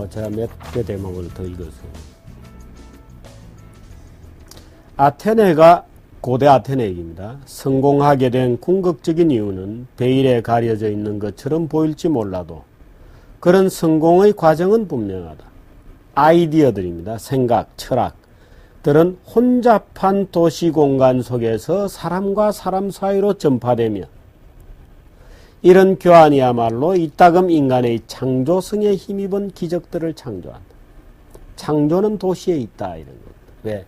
제가 몇 개 대목을 더 읽었어요. 아테네가 고대 아테네 얘기입니다. 성공하게 된 궁극적인 이유는 베일에 가려져 있는 것처럼 보일지 몰라도 그런 성공의 과정은 분명하다. 아이디어들입니다. 생각, 철학들은 혼잡한 도시 공간 속에서 사람과 사람 사이로 전파되며 이런 교환이야말로 이따금 인간의 창조성에 힘입은 기적들을 창조한다. 창조는 도시에 있다. 이런 겁니다. 왜?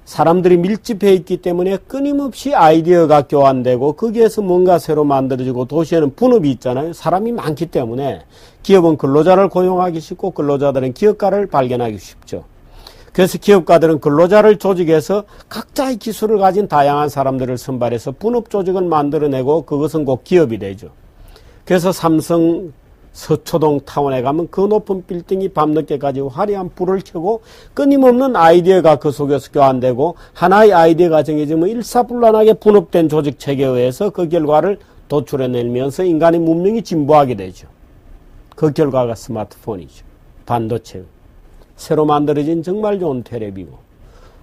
사람들이 밀집해 있기 때문에 끊임없이 아이디어가 교환되고 거기에서 뭔가 새로 만들어지고 도시에는 분업이 있잖아요. 사람이 많기 때문에 기업은 근로자를 고용하기 쉽고 근로자들은 기업가를 발견하기 쉽죠. 그래서 기업가들은 근로자를 조직해서 각자의 기술을 가진 다양한 사람들을 선발해서 분업 조직을 만들어내고 그것은 곧 기업이 되죠. 그래서 삼성 서초동 타운에 가면 그 높은 빌딩이 밤늦게까지 화려한 불을 켜고 끊임없는 아이디어가 그 속에서 교환되고 하나의 아이디어가 정해지면 일사불란하게 분업된 조직 체계에 의해서 그 결과를 도출해내면서 인간의 문명이 진보하게 되죠. 그 결과가 스마트폰이죠. 반도체. 새로 만들어진 정말 좋은 테레비고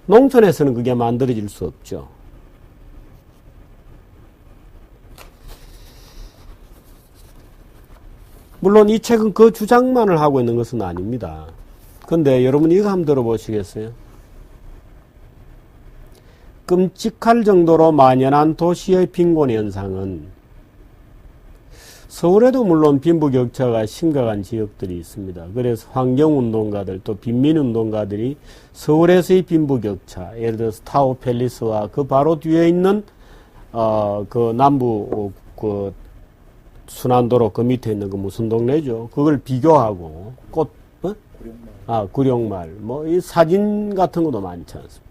농촌에서는 그게 만들어질 수 없죠. 물론 이 책은 그 주장만을 하고 있는 것은 아닙니다. 그런데 여러분 이거 한번 들어보시겠어요? 끔찍할 정도로 만연한 도시의 빈곤 현상은 서울에도 물론 빈부격차가 심각한 지역들이 있습니다. 그래서 환경운동가들 또 빈민운동가들이 서울에서의 빈부격차, 예를 들어서 타워팰리스와 그 바로 뒤에 있는 그 남부 그 순환도로 그 밑에 있는 그 무슨 동네죠? 그걸 비교하고 구룡마을 뭐 이 사진 같은 것도 많지 않습니까?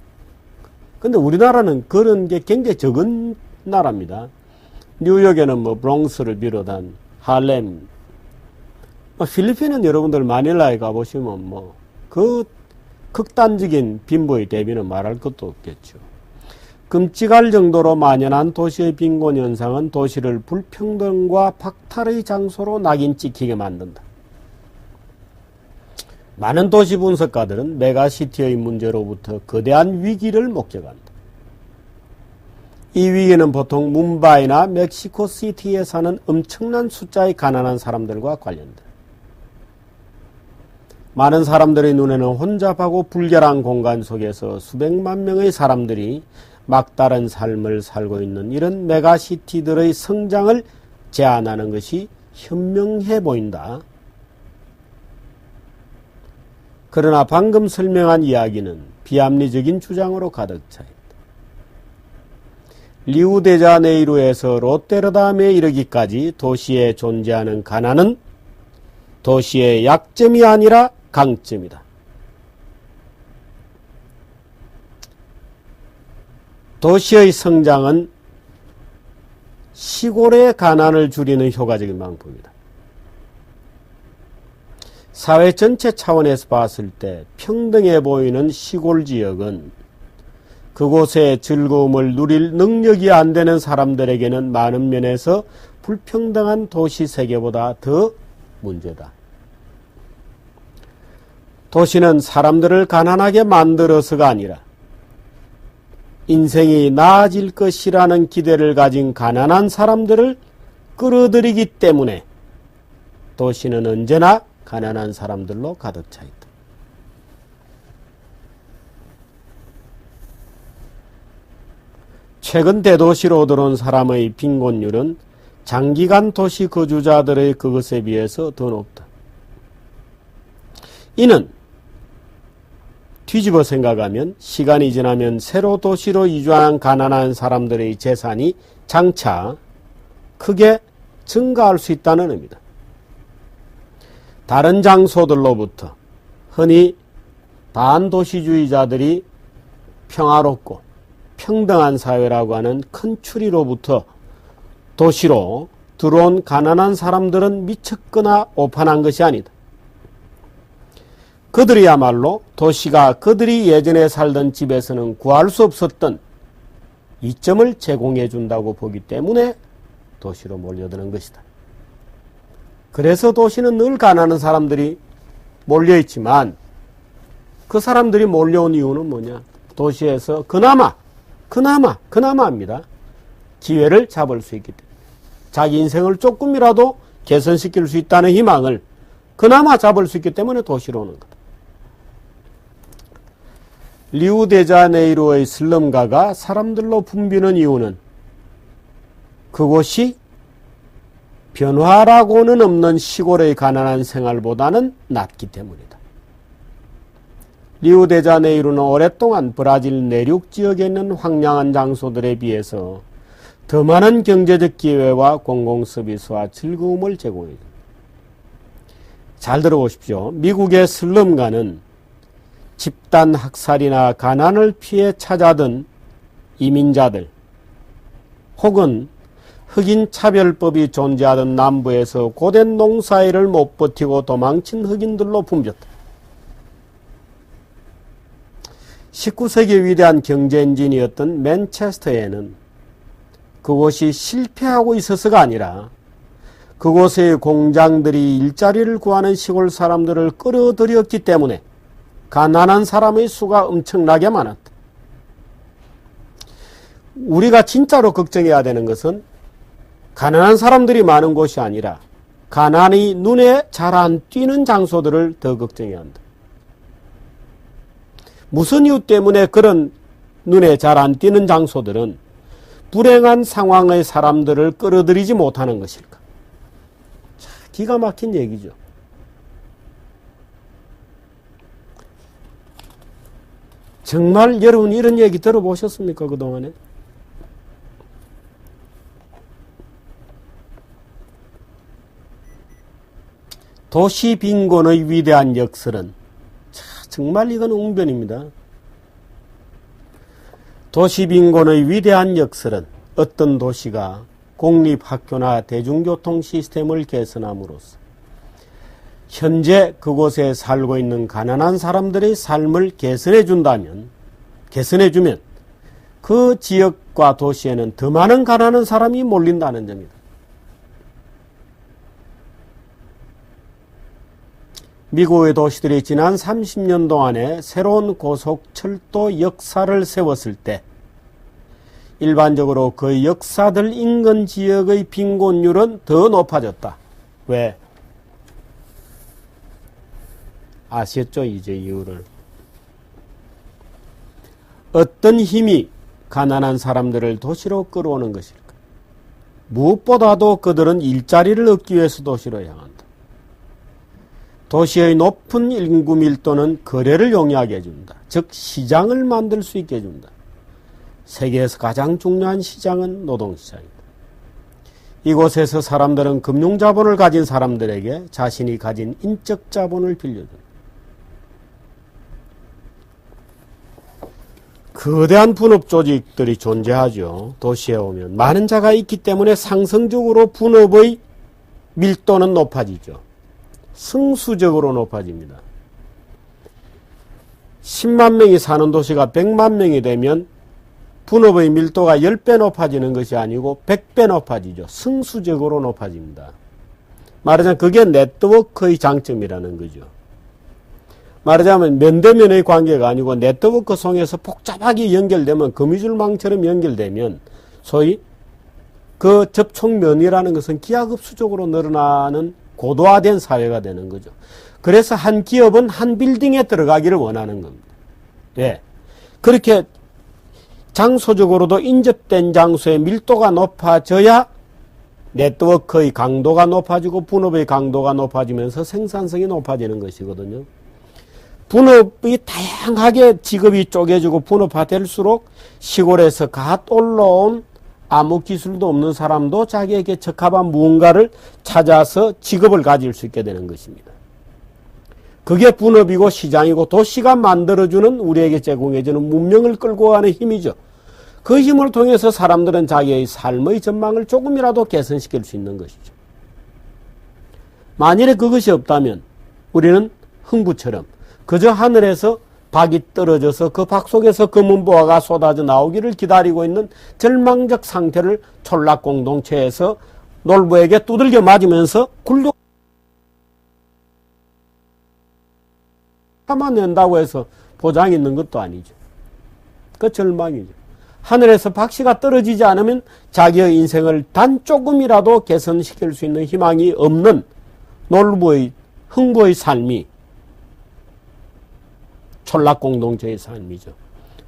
근데 우리나라는 그런 게 굉장히 적은 나라입니다. 뉴욕에는 뭐 브롱스를 비롯한 할렘, 필리핀은 여러분들 마닐라에 가보시면 뭐 그 극단적인 빈부의 대비는 말할 것도 없겠죠. 끔찍할 정도로 만연한 도시의 빈곤 현상은 도시를 불평등과 박탈의 장소로 낙인 찍히게 만든다. 많은 도시 분석가들은 메가시티의 문제로부터 거대한 위기를 목격한다. 이 위기는 보통 뭄바이나 멕시코시티에 사는 엄청난 숫자의 가난한 사람들과 관련된다. 많은 사람들의 눈에는 혼잡하고 불결한 공간 속에서 수백만 명의 사람들이 막다른 삶을 살고 있는 이런 메가시티들의 성장을 제한하는 것이 현명해 보인다. 그러나 방금 설명한 이야기는 비합리적인 주장으로 가득 차 있다. 리우데자네이루에서 롯데르담에 이르기까지 도시에 존재하는 가난은 도시의 약점이 아니라 강점이다. 도시의 성장은 시골의 가난을 줄이는 효과적인 방법이다. 사회 전체 차원에서 봤을 때 평등해 보이는 시골 지역은 그곳의 즐거움을 누릴 능력이 안 되는 사람들에게는 많은 면에서 불평등한 도시 세계보다 더 문제다. 도시는 사람들을 가난하게 만들어서가 아니라 인생이 나아질 것이라는 기대를 가진 가난한 사람들을 끌어들이기 때문에 도시는 언제나 가난한 사람들로 가득 차 있다. 최근 대도시로 들어온 사람의 빈곤율은 장기간 도시 거주자들의 그것에 비해서 더 높다. 이는 뒤집어 생각하면 시간이 지나면 새로 도시로 이주한 가난한 사람들의 재산이 장차 크게 증가할 수 있다는 의미다. 다른 장소들로부터 흔히 반도시주의자들이 평화롭고 평등한 사회라고 하는 큰 추리로부터 도시로 들어온 가난한 사람들은 미쳤거나 오판한 것이 아니다. 그들이야말로 도시가 그들이 예전에 살던 집에서는 구할 수 없었던 이점을 제공해 준다고 보기 때문에 도시로 몰려드는 것이다. 그래서 도시는 늘 가난한 사람들이 몰려있지만 그 사람들이 몰려온 이유는 뭐냐? 도시에서 그나마입니다. 기회를 잡을 수 있기 때문에. 자기 인생을 조금이라도 개선시킬 수 있다는 희망을 그나마 잡을 수 있기 때문에 도시로 오는 거다. 리우데자네이루의 슬럼가가 사람들로 붐비는 이유는 그곳이 변화라고는 없는 시골의 가난한 생활보다는 낫기 때문이다. 리우데자네이루는 오랫동안 브라질 내륙 지역에 있는 황량한 장소들에 비해서 더 많은 경제적 기회와 공공서비스와 즐거움을 제공해줍니다. 잘 들어보십시오. 미국의 슬럼가는 집단 학살이나 가난을 피해 찾아든 이민자들 혹은 흑인 차별법이 존재하던 남부에서 고된 농사일을 못 버티고 도망친 흑인들로 붐볐다. 19세기 위대한 경제 엔진이었던 맨체스터에는 그곳이 실패하고 있어서가 아니라 그곳의 공장들이 일자리를 구하는 시골 사람들을 끌어들였기 때문에 가난한 사람의 수가 엄청나게 많았다. 우리가 진짜로 걱정해야 되는 것은 가난한 사람들이 많은 곳이 아니라 가난이 눈에 잘 안 띄는 장소들을 더 걱정해야 한다. 무슨 이유 때문에 그런 눈에 잘 안 띄는 장소들은 불행한 상황의 사람들을 끌어들이지 못하는 것일까? 자, 기가 막힌 얘기죠. 정말 여러분 이런 얘기 들어보셨습니까? 그동안에? 도시 빈곤의 위대한 역설은 정말 이건 웅변입니다. 도시 빈곤의 위대한 역설은 어떤 도시가 공립학교나 대중교통 시스템을 개선함으로써 현재 그곳에 살고 있는 가난한 사람들의 삶을 개선해주면 그 지역과 도시에는 더 많은 가난한 사람이 몰린다는 점이다. 미국의 도시들이 지난 30년 동안에 새로운 고속철도 역사를 세웠을 때 일반적으로 그 역사들 인근 지역의 빈곤율은 더 높아졌다. 왜? 아시겠죠? 이제 이유를. 어떤 힘이 가난한 사람들을 도시로 끌어오는 것일까? 무엇보다도 그들은 일자리를 얻기 위해서 도시로 향한다. 도시의 높은 인구 밀도는 거래를 용이하게 해준다. 즉 시장을 만들 수 있게 해준다. 세계에서 가장 중요한 시장은 노동시장이다. 이곳에서 사람들은 금융자본을 가진 사람들에게 자신이 가진 인적 자본을 빌려준다. 거대한 분업 조직들이 존재하죠. 도시에 오면 많은 자가 있기 때문에 상승적으로 분업의 밀도는 높아지죠. 승수적으로 높아집니다. 10만 명이 사는 도시가 100만 명이 되면 분업의 밀도가 10배 높아지는 것이 아니고 100배 높아지죠. 승수적으로 높아집니다. 말하자면 그게 네트워크의 장점이라는 거죠. 말하자면 면대면의 관계가 아니고 네트워크 속에서 복잡하게 연결되면 거미줄망처럼 연결되면 소위 그 접촉면이라는 것은 기하급수적으로 늘어나는 고도화된 사회가 되는 거죠. 그래서 한 기업은 한 빌딩에 들어가기를 원하는 겁니다. 예. 그렇게 장소적으로도 인접된 장소의 밀도가 높아져야 네트워크의 강도가 높아지고 분업의 강도가 높아지면서 생산성이 높아지는 것이거든요. 분업이 다양하게 직업이 쪼개지고 분업화될수록 시골에서 갓 올라온 아무 기술도 없는 사람도 자기에게 적합한 무언가를 찾아서 직업을 가질 수 있게 되는 것입니다. 그게 분업이고 시장이고 도시가 만들어주는 우리에게 제공해주는 문명을 끌고 가는 힘이죠. 그 힘을 통해서 사람들은 자기의 삶의 전망을 조금이라도 개선시킬 수 있는 것이죠. 만일에 그것이 없다면 우리는 흥부처럼 그저 하늘에서 박이 떨어져서 그 박 속에서 검은보화가 쏟아져 나오기를 기다리고 있는 절망적 상태를 촌락공동체에서 놀부에게 두들겨 맞으면서 굴욕 박사만 낸다고 해서 보장이 있는 것도 아니죠. 그 절망이죠. 하늘에서 박씨가 떨어지지 않으면 자기의 인생을 단 조금이라도 개선시킬 수 있는 희망이 없는 놀부의 흥부의 삶이 촌락공동체의 삶이죠.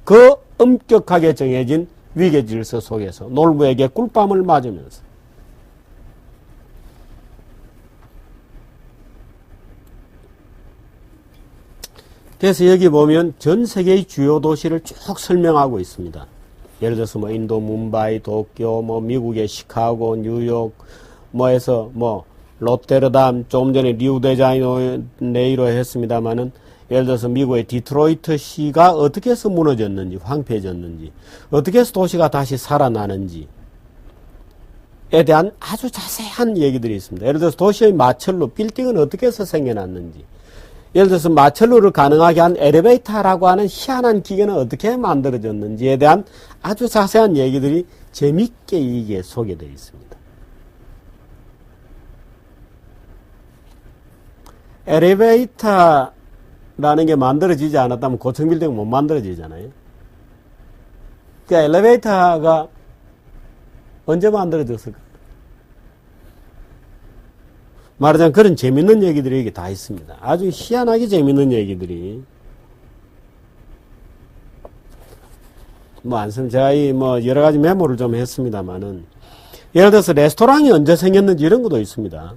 그 엄격하게 정해진 위계질서 속에서 놀부에게 꿀밤을 맞으면서 그래서 여기 보면 전 세계의 주요 도시를 쭉 설명하고 있습니다. 예를 들어서 뭐 인도 뭄바이, 도쿄, 뭐 미국의 시카고, 뉴욕, 뭐해서 뭐 롯데르담, 좀 전에 리우데자네이로 했습니다마는 예를 들어서 미국의 디트로이트 시가 어떻게 해서 무너졌는지, 황폐해졌는지, 어떻게 해서 도시가 다시 살아나는지에 대한 아주 자세한 얘기들이 있습니다. 예를 들어서 도시의 마철로, 빌딩은 어떻게 해서 생겨났는지, 예를 들어서 마철로를 가능하게 한 엘리베이터라고 하는 희한한 기계는 어떻게 만들어졌는지에 대한 아주 자세한 얘기들이 재밌게 이게 소개되어 있습니다. 엘리베이터라는 게 만들어지지 않았다면 고층 빌딩은 못 만들어지잖아요. 그러니까 엘리베이터가 언제 만들어졌을까? 말하자면 그런 재밌는 얘기들이 여기 다 있습니다. 아주 희한하게 재밌는 얘기들이. 뭐, 안 쓰면 제가 여러 가지 메모를 좀 했습니다만은, 예를 들어서 레스토랑이 언제 생겼는지 이런 것도 있습니다.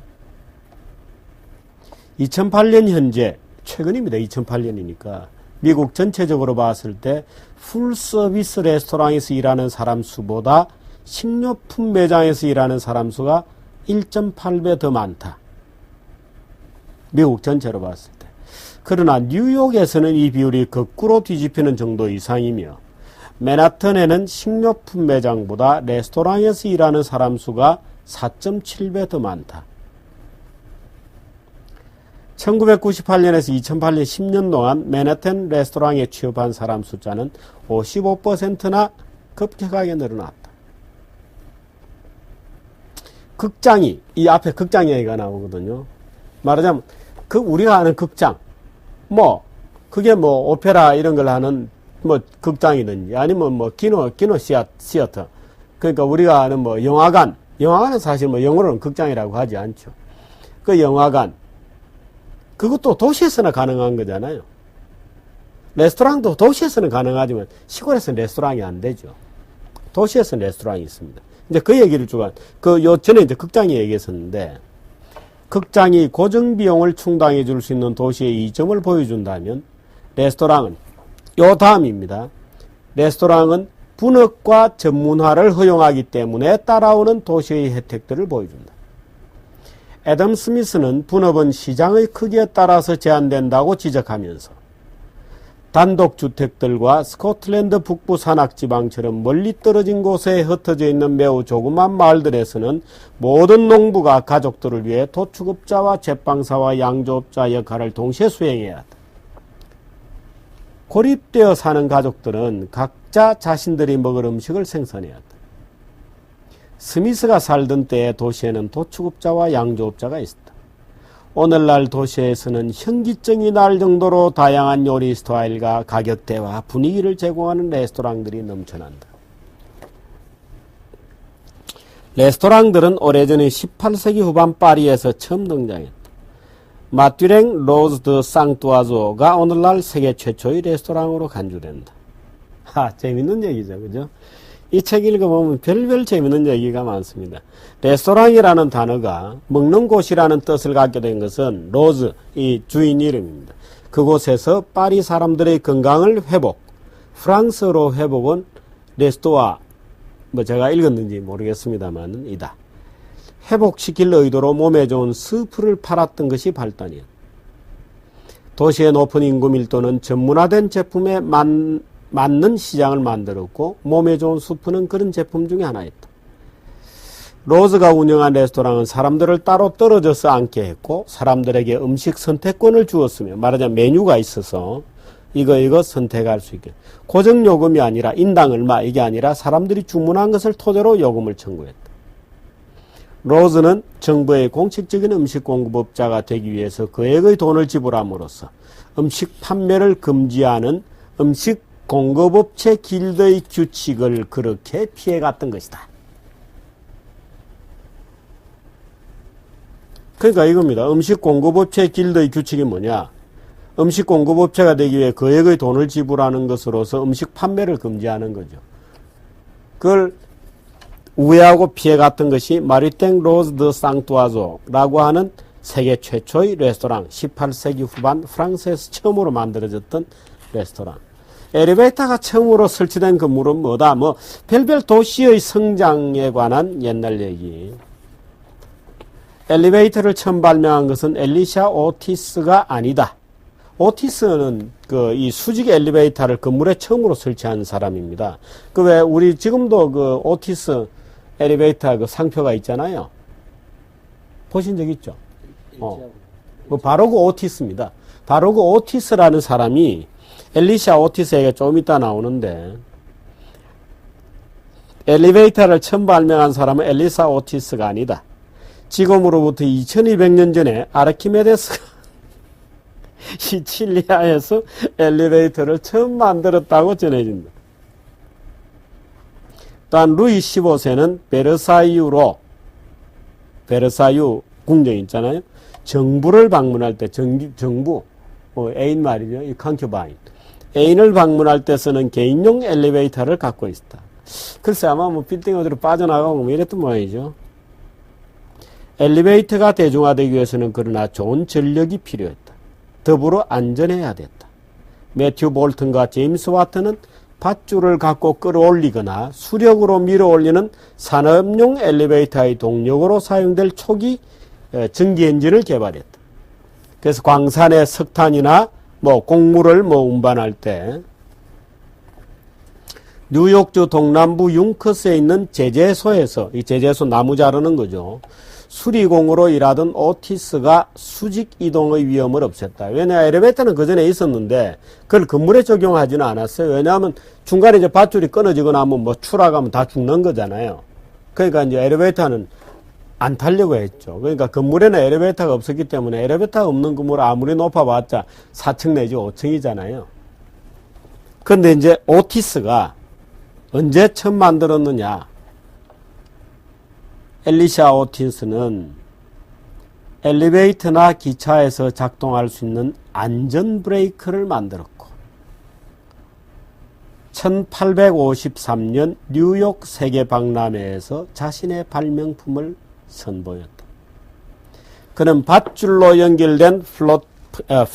2008년 현재, 최근입니다. 2008년이니까. 미국 전체적으로 봤을 때, 풀 서비스 레스토랑에서 일하는 사람 수보다 식료품 매장에서 일하는 사람 수가 1.8배 더 많다. 미국 전체로 봤을 때. 그러나 뉴욕에서는 이 비율이 거꾸로 뒤집히는 정도 이상이며 맨하탄에는 식료품 매장보다 레스토랑에서 일하는 사람 수가 4.7배 더 많다. 1998년에서 2008년 10년 동안 맨하탄 레스토랑에 취업한 사람 숫자는 55%나 급격하게 늘어났다. 극장이, 이 앞에 극장 얘기가 나오거든요. 말하자면 우리가 아는 극장, 그게 오페라 이런 걸 하는 극장이든지 아니면 기노 시어터. 그러니까 우리가 아는 영화관은 사실 영어로는 극장이라고 하지 않죠. 그 영화관, 그것도 도시에서나 가능한 거잖아요. 레스토랑도 도시에서는 가능하지만 시골에서는 레스토랑이 안 되죠. 도시에서는 레스토랑이 있습니다. 이제 그 얘기를 전에 이제 극장이 얘기했었는데, 극장이 고정비용을 충당해 줄 수 있는 도시의 이점을 보여준다면, 레스토랑은, 요 다음입니다. 레스토랑은 분업과 전문화를 허용하기 때문에 따라오는 도시의 혜택들을 보여준다. 애덤 스미스는 분업은 시장의 크기에 따라서 제한된다고 지적하면서, 단독주택들과 스코틀랜드 북부 산악지방처럼 멀리 떨어진 곳에 흩어져 있는 매우 조그만 마을들에서는 모든 농부가 가족들을 위해 도축업자와 제빵사와 양조업자 역할을 동시에 수행해야 한다. 고립되어 사는 가족들은 각자 자신들이 먹을 음식을 생산해야 한다. 스미스가 살던 때의 도시에는 도축업자와 양조업자가 있었다. 오늘날 도시에서는 현기증이 날 정도로 다양한 요리 스타일과 가격대와 분위기를 제공하는 레스토랑들이 넘쳐난다. 레스토랑들은 오래전에 18세기 후반 파리에서 처음 등장했다. 마뚜랭 로즈 드 쌍뚜아조가 오늘날 세계 최초의 레스토랑으로 간주된다. 재밌는 얘기죠, 그죠? 이 책 읽어보면 별별 재밌는 얘기가 많습니다. 레스토랑이라는 단어가 먹는 곳이라는 뜻을 갖게 된 것은 로즈, 이 주인 이름입니다. 그곳에서 파리 사람들의 건강을 회복, 프랑스어로 회복은 레스토아, 제가 읽었는지 모르겠습니다만 이다. 회복시킬 의도로 몸에 좋은 스프를 팔았던 것이 발단이었다. 도시의 높은 인구 밀도는 전문화된 제품에 맞는 시장을 만들었고 몸에 좋은 수프는 그런 제품 중에 하나였다. 로즈가 운영한 레스토랑은 사람들을 따로 떨어져서 앉게 했고 사람들에게 음식 선택권을 주었으며, 말하자면 메뉴가 있어서 이거 선택할 수 있게, 고정 요금이 아니라 인당 얼마 이게 아니라 사람들이 주문한 것을 토대로 요금을 청구했다. 로즈는 정부의 공식적인 음식 공급업자가 되기 위해서 거액의 돈을 지불함으로써 음식 판매를 금지하는 음식 공급업체 길드의 규칙을 그렇게 피해갔던 것이다. 그러니까 이겁니다. 음식 공급업체 길드의 규칙이 뭐냐? 음식 공급업체가 되기 위해 거액의 돈을 지불하는 것으로서 음식 판매를 금지하는 거죠. 그걸 우회하고 피해갔던 것이 마리땡 로즈 드 상투아조라고 하는 세계 최초의 레스토랑, 18세기 후반 프랑스에서 처음으로 만들어졌던 레스토랑. 엘리베이터가 처음으로 설치된 건물은 뭐다? 뭐 별별 도시의 성장에 관한 옛날 얘기. 엘리베이터를 처음 발명한 것은 엘리샤 오티스가 아니다. 오티스는 이 수직 엘리베이터를 건물에 처음으로 설치한 사람입니다. 왜 우리 지금도 그 오티스 엘리베이터 그 상표가 있잖아요. 보신 적 있죠? 바로 그 오티스입니다. 바로 그 오티스라는 사람이 엘리샤 오티스에게 좀 이따 나오는데, 엘리베이터를 처음 발명한 사람은 엘리샤 오티스가 아니다. 지금으로부터 2200년 전에 아르키메데스가 시칠리아에서 엘리베이터를 처음 만들었다고 전해진다. 또한 루이 15세는 베르사유 궁정 있잖아요. 정부를 방문할 때, 정부, 애인 말이죠. 이 컨큐바인. 애인을 방문할 때 쓰는 개인용 엘리베이터를 갖고 있었다. 글쎄 아마 뭐 빌딩 어디로 빠져나가고 뭐 이랬던 모양이죠. 엘리베이터가 대중화되기 위해서는 그러나 좋은 전력이 필요했다. 더불어 안전해야 됐다. 매튜 볼튼과 제임스 와트는 밧줄을 갖고 끌어올리거나 수력으로 밀어올리는 산업용 엘리베이터의 동력으로 사용될 초기 전기 엔진을 개발했다. 그래서 광산의 석탄이나 곡물을 운반할 때 뉴욕주 동남부 융커스에 있는 제재소에서, 이 제재소 나무 자르는 거죠. 수리공으로 일하던 오티스가 수직 이동의 위험을 없앴다. 왜냐, 엘리베이터는 그 전에 있었는데 그걸 건물에 적용하지는 않았어요. 왜냐하면 중간에 이제 밧줄이 끊어지거나 하면 추락하면 다 죽는 거잖아요. 그러니까 이제 엘리베이터는 안 타려고 했죠. 그러니까 건물에는 엘리베이터가 없었기 때문에, 엘리베이터가 없는 건물 아무리 높아봤자 4층 내지 5층이잖아요. 그런데 이제 오티스가 언제 처음 만들었느냐? 엘리샤 오티스는 엘리베이터나 기차에서 작동할 수 있는 안전 브레이크를 만들었고, 1853년 뉴욕 세계박람회에서 자신의 발명품을 선보였다. 그는 밧줄로 연결된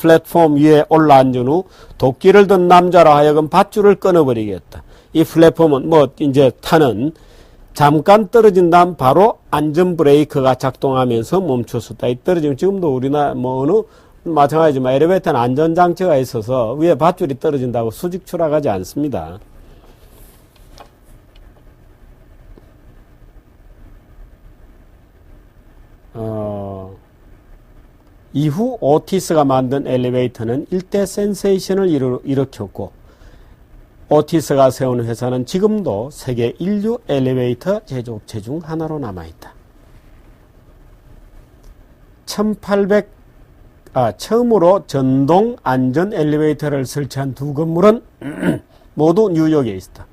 플랫폼 위에 올라앉은 후 도끼를 든 남자로 하여금 밧줄을 끊어버리겠다. 이 플랫폼은 이제 타는 잠깐 떨어진 다음 바로 안전 브레이크가 작동하면서 멈췄었다. 이 떨어지면 지금도 우리나라 어느 마찬가지지만 엘리베이터는 안전장치가 있어서 위에 밧줄이 떨어진다고 수직 추락하지 않습니다. 이후 오티스가 만든 엘리베이터는 일대 센세이션을 일으켰고, 오티스가 세운 회사는 지금도 세계 인류 엘리베이터 제조업체 중 하나로 남아있다. 처음으로 전동 안전 엘리베이터를 설치한 두 건물은 모두 뉴욕에 있다.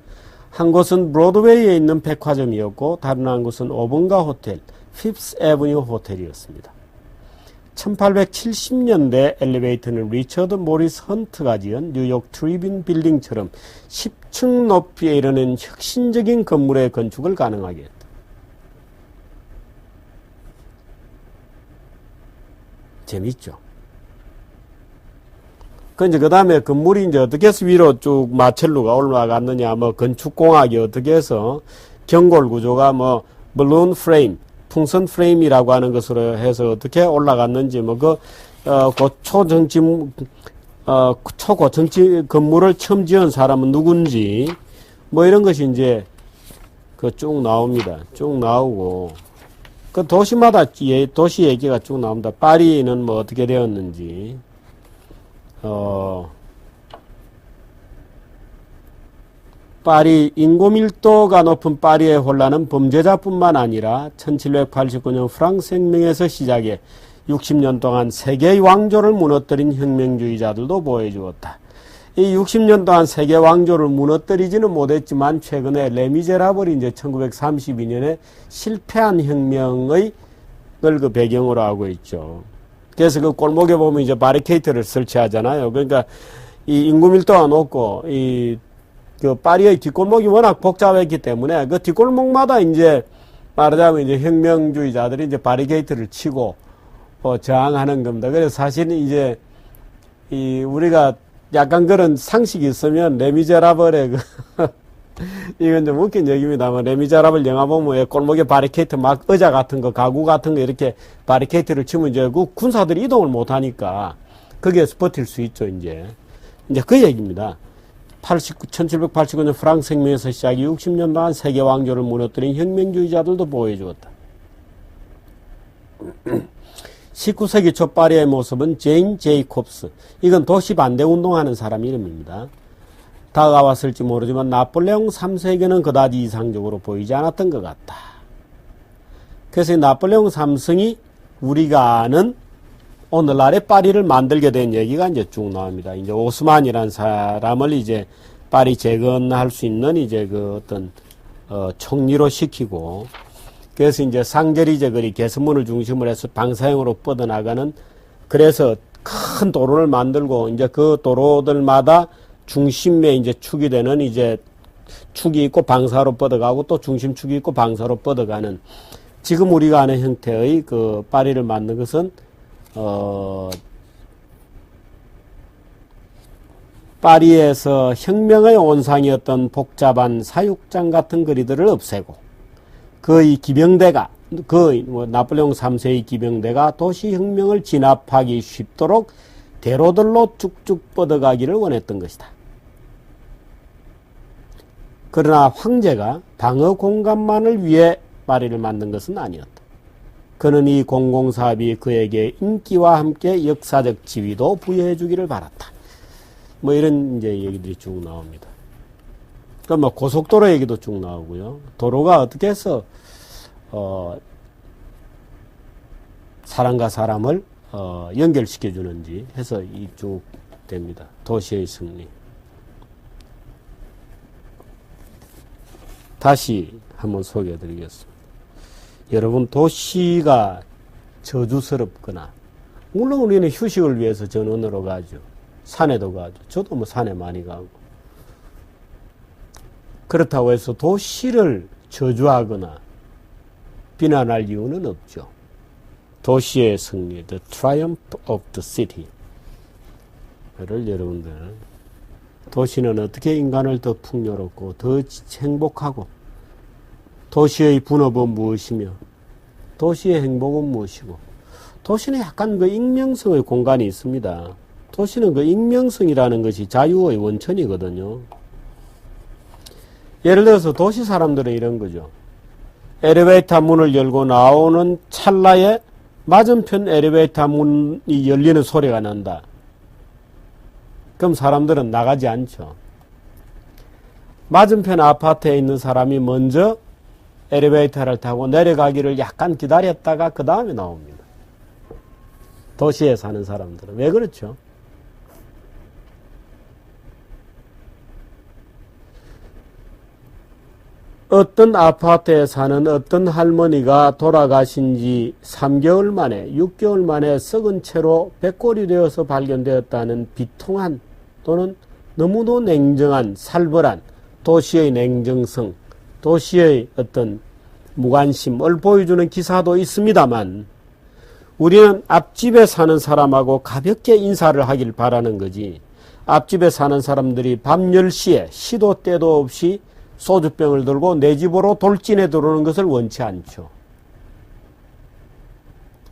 한 곳은 브로드웨이에 있는 백화점이었고, 다른 한 곳은 오번가 호텔, 핍스 애버뉴 호텔이었습니다. 1870년대 엘리베이터는 리처드 모리스 헌트가 지은 뉴욕 트리뷴 빌딩처럼 10층 높이에 이르는 혁신적인 건물의 건축을 가능하게 했다. 재밌죠? 그 다음에 건물이 이제 어떻게 해서 위로 쭉 마첼루가 올라갔느냐, 건축공학이 어떻게 해서 경골 구조가 balloon frame, 풍선 프레임이라고 하는 것으로 해서 어떻게 올라갔는지, 초고층지 건물을 처음 지은 사람은 누군지, 이런 것이 이제, 쭉 나옵니다. 쭉 나오고, 도시마다 도시 얘기가 쭉 나옵니다. 파리는 어떻게 되었는지, 파리, 인구밀도가 높은 파리의 혼란은 범죄자뿐만 아니라 1789년 프랑스 혁명에서 시작해 60년 동안 세계의 왕조를 무너뜨린 혁명주의자들도 보여주었다. 이 60년 동안 세계 왕조를 무너뜨리지는 못했지만 최근에 레미제라블이 이제 1932년에 실패한 혁명의 걸 그 배경으로 하고 있죠. 그래서 그 골목에 보면 이제 바리케이트를 설치하잖아요. 그러니까 이 인구 밀도가 높고 그 파리의 뒷골목이 워낙 복잡했기 때문에 그 뒷골목마다 이제 말하자면 이제 혁명주의자들이 이제 바리케이트를 치고 저항하는 겁니다. 그래서 사실은 이제 우리가 약간 그런 상식이 있으면 레미제라블의 이건 좀 웃긴 얘기입니다만 레미제라블 영화 보면 왜 골목에 바리케이트 막 의자 같은 거 가구 같은 거 이렇게 바리케이트를 치면 이제 그 군사들이 이동을 못 하니까 거기에서 버틸 수 있죠. 이제 그 얘기입니다. 1789년 프랑스 혁명에서 시작이 60년 동안 세계 왕조를 무너뜨린 혁명주의자들도 보여주었다. 19세기 초 파리의 모습은 제인 제이콥스, 이건 도시 반대 운동하는 사람 이름입니다. 다가왔을지 모르지만 나폴레옹 3세에게는 그다지 이상적으로 보이지 않았던 것 같다. 그래서 나폴레옹 3성이 우리가 아는 오늘날의 파리를 만들게 된 얘기가 이제 쭉 나옵니다. 이제 오스만이라는 사람을 이제 파리 재건할 수 있는 이제 그 어떤 총리로 시키고, 그래서 이제 상제리제 거리 개선문을 중심으로 해서 방사형으로 뻗어나가는, 그래서 큰 도로를 만들고 이제 그 도로들마다 중심에 이제 축이 되는 이제 축이 있고 방사로 뻗어가고 또 중심축이 있고 방사로 뻗어가는, 지금 우리가 아는 형태의 그 파리를 만든 것은 파리에서 혁명의 온상이었던 복잡한 사육장 같은 거리들을 없애고 그의 기병대가 나폴레옹 3세의 기병대가 도시혁명을 진압하기 쉽도록 대로들로 쭉쭉 뻗어가기를 원했던 것이다. 그러나 황제가 방어 공간만을 위해 파리를 만든 것은 아니었다. 그는 이 공공사업이 그에게 인기와 함께 역사적 지위도 부여해 주기를 바랐다. 뭐 이런 이제 얘기들이 쭉 나옵니다. 그럼 뭐 고속도로 얘기도 쭉 나오고요. 도로가 어떻게 해서 사람과 사람을 연결시켜 주는지 해서 쭉 됩니다. 도시의 승리. 다시 한번 소개해 드리겠습니다. 여러분, 도시가 저주스럽거나, 물론 우리는 휴식을 위해서 전원으로 가죠. 산에도 가죠. 저도 뭐 산에 많이 가고. 그렇다고 해서 도시를 저주하거나 비난할 이유는 없죠. 도시의 승리, the triumph of the city. 를 여러분들, 도시는 어떻게 인간을 더 풍요롭고 더 행복하고, 도시의 분업은 무엇이며 도시의 행복은 무엇이고, 도시는 약간 그 익명성의 공간이 있습니다. 도시는 그 익명성이라는 것이 자유의 원천이거든요. 예를 들어서 도시 사람들은 이런 거죠. 엘리베이터 문을 열고 나오는 찰나에 맞은편 엘리베이터 문이 열리는 소리가 난다. 그럼 사람들은 나가지 않죠. 맞은편 아파트에 있는 사람이 먼저 엘리베이터를 타고 내려가기를 약간 기다렸다가 그 다음에 나옵니다. 도시에 사는 사람들은. 왜 그렇죠? 어떤 아파트에 사는 어떤 할머니가 돌아가신 지 3개월 만에, 6개월 만에 썩은 채로 백골이 되어서 발견되었다는 비통한 또는 너무도 냉정한 살벌한 도시의 냉정성, 도시의 어떤 무관심을 보여주는 기사도 있습니다만, 우리는 앞집에 사는 사람하고 가볍게 인사를 하길 바라는 거지, 앞집에 사는 사람들이 밤 10시에 시도 때도 없이 소주병을 들고 내 집으로 돌진해 들어오는 것을 원치 않죠.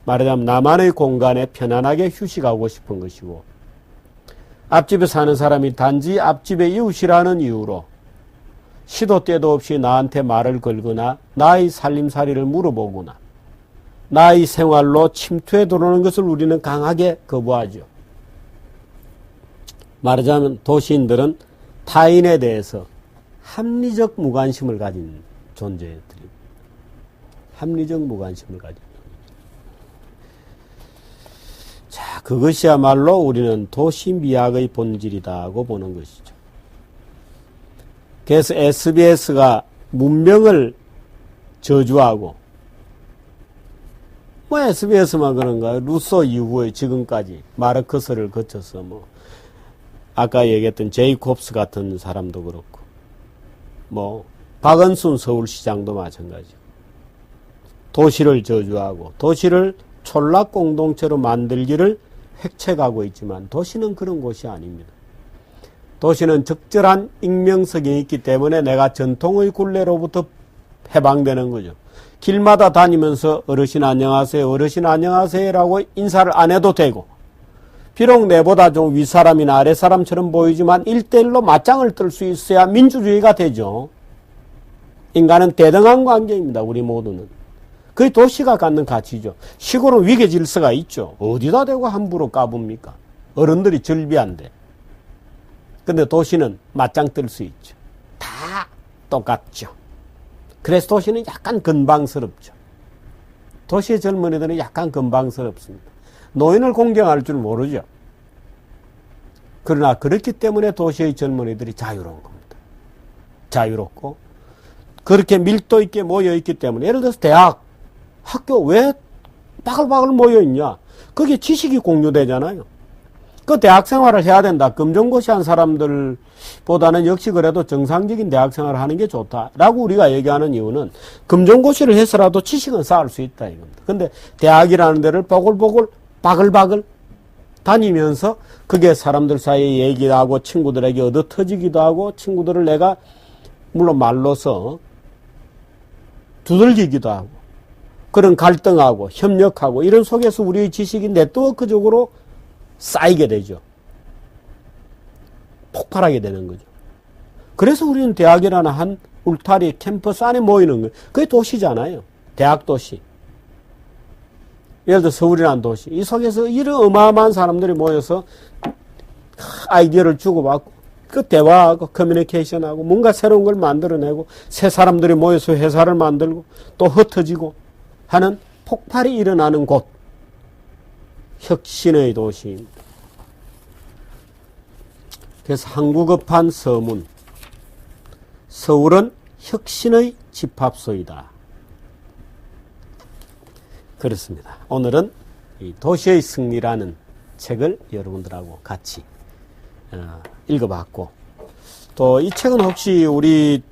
말하자면 나만의 공간에 편안하게 휴식하고 싶은 것이고, 앞집에 사는 사람이 단지 앞집의 이웃이라는 이유로 시도 때도 없이 나한테 말을 걸거나 나의 살림살이를 물어보거나 나의 생활로 침투해 들어오는 것을 우리는 강하게 거부하죠. 말하자면 도시인들은 타인에 대해서 합리적 무관심을 가진 존재들입니다. 합리적 무관심을 가진. 그것이야말로 우리는 도시 미학의 본질이다고 보는 것이죠. 그래서 SBS가 문명을 저주하고, 뭐 SBS만 그런가, 루소 이후에 지금까지 마르크스를 거쳐서 뭐 아까 얘기했던 제이콥스 같은 사람도 그렇고, 뭐 박은순 서울시장도 마찬가지고, 도시를 저주하고 도시를 촌락 공동체로 만들기를 획책하고 있지만 도시는 그런 곳이 아닙니다. 도시는 적절한 익명성이 있기 때문에 내가 전통의 굴레로부터 해방되는 거죠. 길마다 다니면서 어르신 안녕하세요, 어르신 안녕하세요라고 인사를 안 해도 되고, 비록 내보다 좀 윗사람이나 아랫사람처럼 보이지만 1대1로 맞짱을 뜰 수 있어야 민주주의가 되죠. 인간은 대등한 관계입니다. 우리 모두는. 그게 도시가 갖는 가치죠. 시골은 위계 질서가 있죠. 어디다 대고 함부로 까붑니까? 어른들이 절비한데. 근데 도시는 맞짱 뜰 수 있죠. 다 똑같죠. 그래서 도시는 약간 건방스럽죠. 도시의 젊은이들은 약간 건방스럽습니다. 노인을 공경할 줄 모르죠. 그러나 그렇기 때문에 도시의 젊은이들이 자유로운 겁니다. 자유롭고 그렇게 밀도 있게 모여있기 때문에, 예를 들어서 대학, 학교 왜 바글바글 모여있냐? 거기에 지식이 공유되잖아요. 그 대학 생활을 해야 된다. 검정고시한 사람들보다는 역시 그래도 정상적인 대학 생활을 하는 게 좋다라고 우리가 얘기하는 이유는 검정고시를 해서라도 지식은 쌓을 수 있다 이겁니다. 근데 대학이라는 데를 보글보글 바글바글 다니면서 그게 사람들 사이에 얘기도 하고 친구들에게 얻어 터지기도 하고 친구들을 내가 물론 말로서 두들기기도 하고 그런 갈등하고 협력하고 이런 속에서 우리의 지식이 네트워크적으로 쌓이게 되죠. 폭발하게 되는 거죠. 그래서 우리는 대학이라는 한 울타리 캠퍼스 안에 모이는 거예요. 그게 도시잖아요. 대학 도시. 예를 들어 서울이라는 도시. 이 속에서 이런 어마어마한 사람들이 모여서 아이디어를 주고받고 그 대화하고 커뮤니케이션하고 뭔가 새로운 걸 만들어내고 새 사람들이 모여서 회사를 만들고 또 흩어지고 하는 폭발이 일어나는 곳. 혁신의 도시입니다. 그래서 한국어판 서문. 서울은 혁신의 집합소이다. 그렇습니다. 오늘은 이 도시의 승리라는 책을 여러분들하고 같이 읽어봤고, 또 이 책은 혹시 우리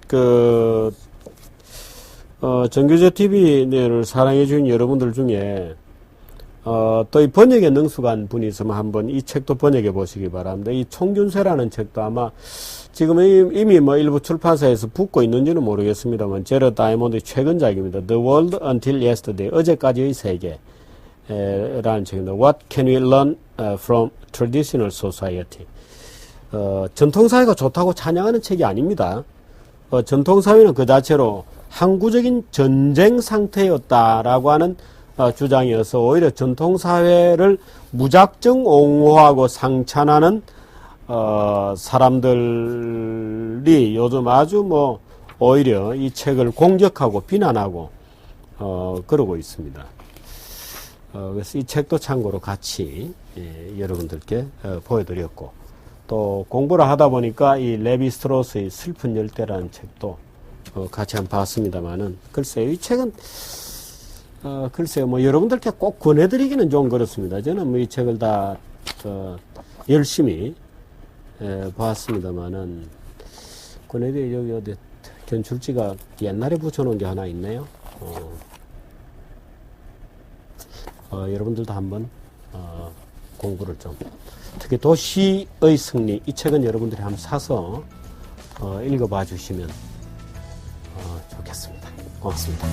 정규제 TV를 사랑해 주신 여러분들 중에 또 이 번역에 능숙한 분이 있으면 한번 이 책도 번역해 보시기 바랍니다. 이 총균세라는 책도 아마 지금 이미 뭐 일부 출판사에서 붙고 있는지는 모르겠습니다만 제러 다이몬드의 최근작입니다. The World Until Yesterday, 어제까지의 세계라는 책입니다. What can we learn from traditional society? 전통사회가 좋다고 찬양하는 책이 아닙니다. 전통사회는 그 자체로 항구적인 전쟁 상태였다라고 하는 주장이어서 오히려 전통사회를 무작정 옹호하고 상찬하는 사람들이 요즘 아주 뭐 오히려 이 책을 공격하고 비난하고 그러고 있습니다. 그래서 이 책도 참고로 같이 여러분들께 보여드렸고, 또 공부를 하다 보니까 이 레비 스트로스의 슬픈 열대라는 책도 같이 한번 봤습니다만은, 글쎄요, 이 책은 글쎄요, 뭐 여러분들께 꼭 권해드리기는 좀 그렇습니다. 저는 뭐 이 책을 다 열심히 봤습니다만은, 권해드리 여기 견출지가 옛날에 붙여놓은 게 하나 있네요. 여러분들도 한번 공부를 좀, 특히 도시의 승리, 이 책은 여러분들이 한번 사서 읽어봐 주시면 좋겠습니다. 고맙습니다.